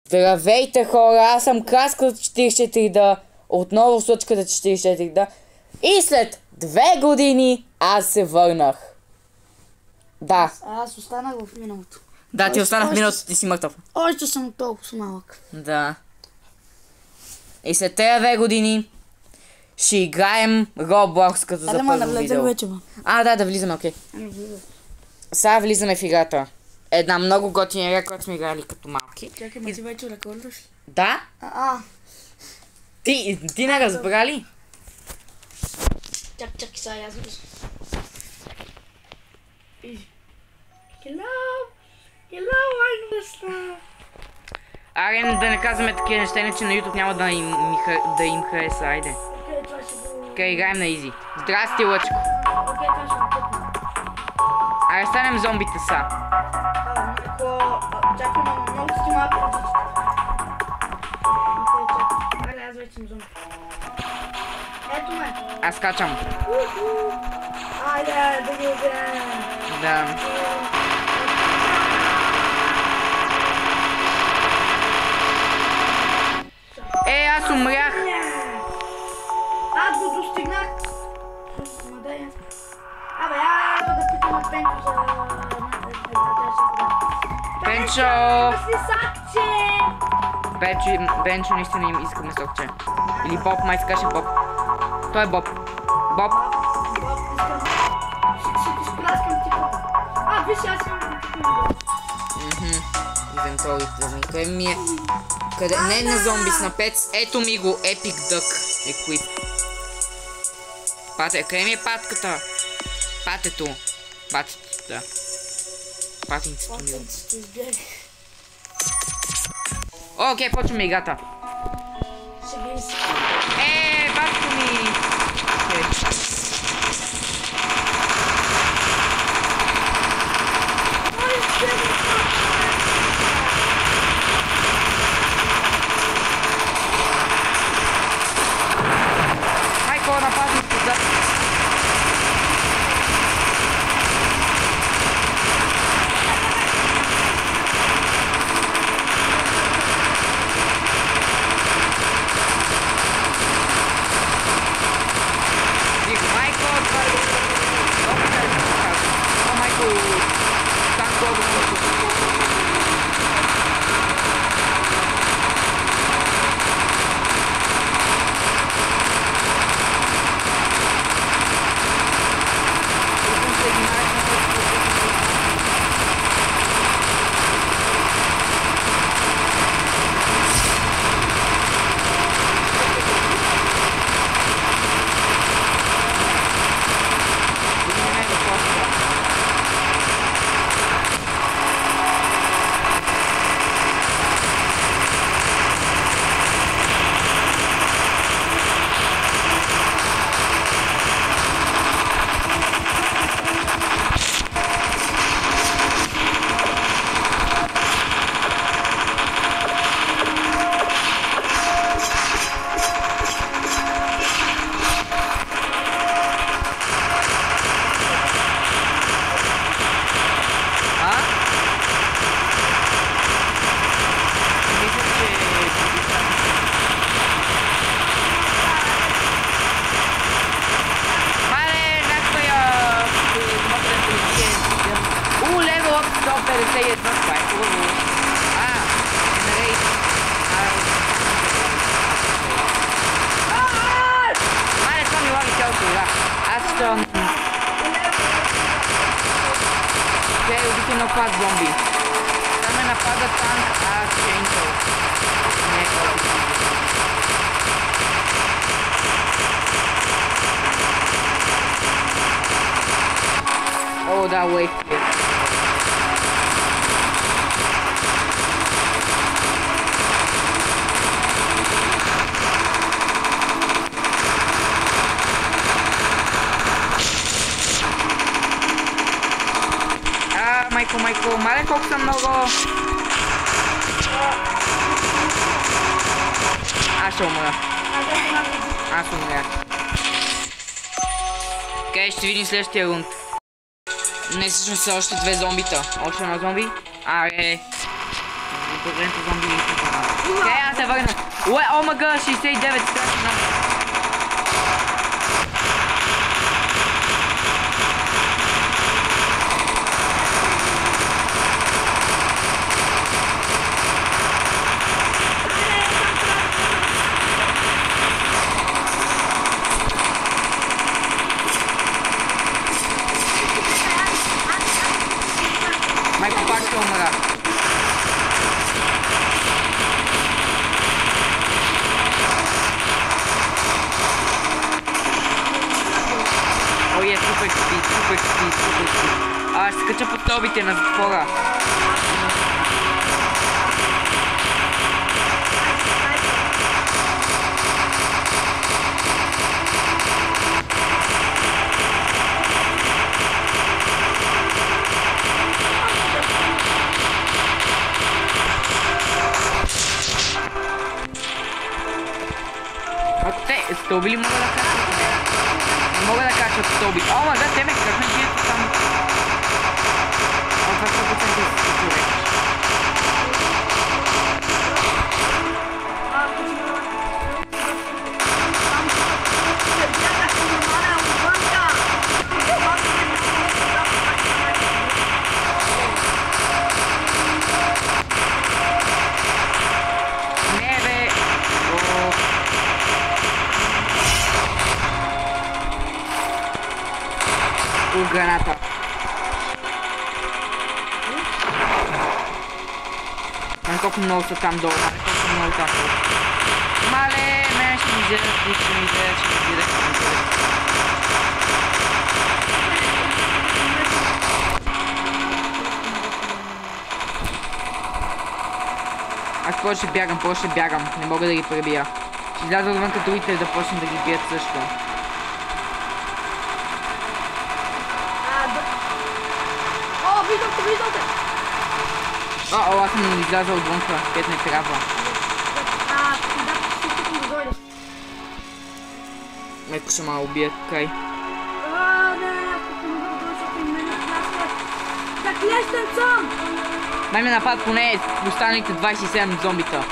Здравейте хора, аз съм Краската 44D, отново в случката 44D и след 2 години аз се върнах. Да. Аз останах в миналото. Да, ти останах в миналото, ти си мъртъв. Още съм толкова малък. Да. И след тези 2 години ще играем Roblox като за първо видео. Вече, Да влизаме, окей. Сега влизаме в играта. Една много готина игра, която сме играли като малки. Чакай, ма ти вече рекордваш? Да? Ти не разбра ли? Чакай, сега аз влизам. Hello, I'm Аре, да не казваме такива неща, иначе на YouTube няма да им хареса, айде. Окей, играем на изи. Здрасти, Лъчко. Аре, станем зомбите са. Чакай, много си малко различни. Аре, аз вече съм зомби. Ето ме. Аз качам. Айде, да ги убием. Да. Аз умрях. Аз го достигнах. Абе, да питаме Пенчо за... Пенчо! Пенчо наистина им искаме сокче. Или Боб, май скаше Боб. Той е Боб. Боб. Ще ти спраскам ти Боб. Виж, аз имам такива. Инвентори. Той ми е... Къде? Не на зомби, с напец. Ето ми го, Epic Duck Equip. Пате, къде ми е патката? Патето. Патето, да. Патенцето ми. Окей, почваме играта. Патето ми! Майко, нападни отзад. Убити напад зомби. Там ме напада танк, Чейнсъл. Да, wait. Майко, мале колко съм много. Аз ще умра. Аз умрях. Окей, ще видим следващия рунд. Не, всъщност са още 2 зомбита. Още едно зомби. Аре. Добре, зомби. върна. Уе, омага, 69, страшно много. Майко пак ще умра. Ой, супер спид, супер спид, супер спид. Ще скача по стълбите на затвора. Те, стълби ли мога да качат? Не мога да качат стълби. Ама да, те ме как не бият там. Това 100% си човек. Граната. Колко много са там долу, колко много там долу. Мале, мен ще ми взедат, ще ми взедат. Аз просто ще бягам, не мога да ги пребия. Ще изляза отвън като другите да почнем да ги бият също. Виждате! Аз съм излязал отвънка, където не трябва. Да дойдеш. Майко ще ме убие, край. Не, ако не го дойдеш, и мене плащат. Заклещен съм! Дай ме напад поне останалите 27 зомбита.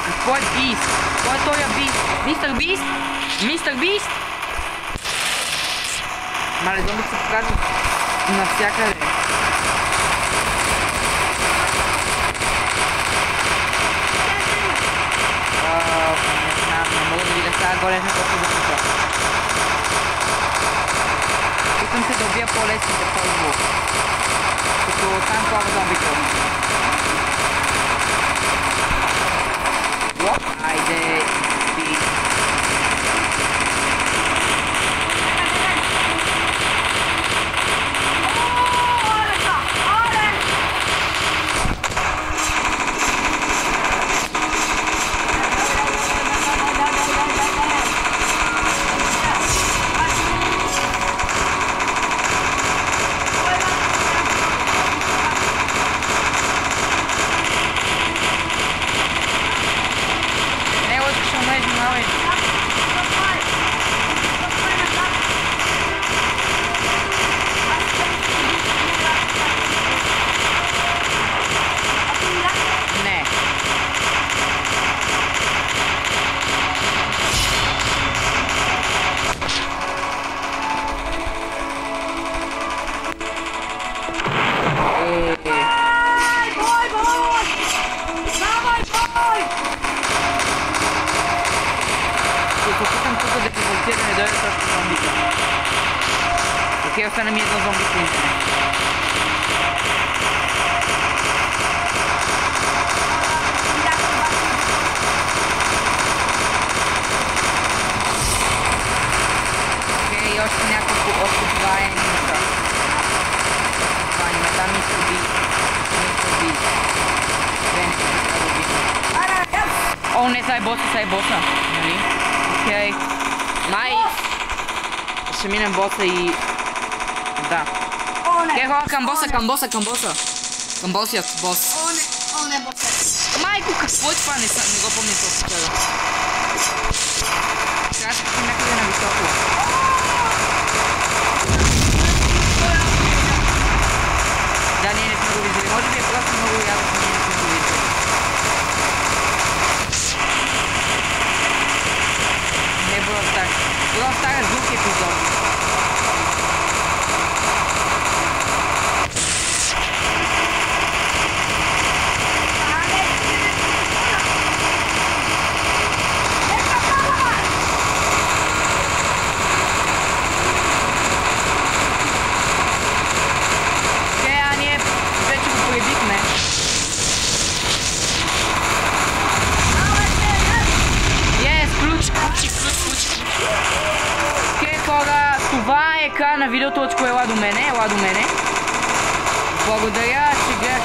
Какво е Бист? Кой е този Бист? Мистер Бист? Мистер Бист? Мале, зомбите се покажат навсякъде. Не знам, не мога да видя сега голезна колко запита. Искам се да убия по-лесните първо. Като там плава зомбите. Айде, спи. тия да не дойдат още зомбите. Окей, остана ми едно зомби в интернет. Окей, още няколко, още два енемита. Това аниме, там ми се уби. О, не, са е боса, нали? Окей. Май! Ще минем боса и... Да. Окей, хора, към боса. Към босият бос. О, не, боса. Майко, какво е това? Не го помня това вчера. Трябва да се някъде на високо. Да, ние не сме го виждали. Може би е просто много ядосно, ние не сме го виждали. Не е Brawl Stars. Brawl Stars звук епизод. Това е края на видеото, ела до мене. Благодаря, че гледахте.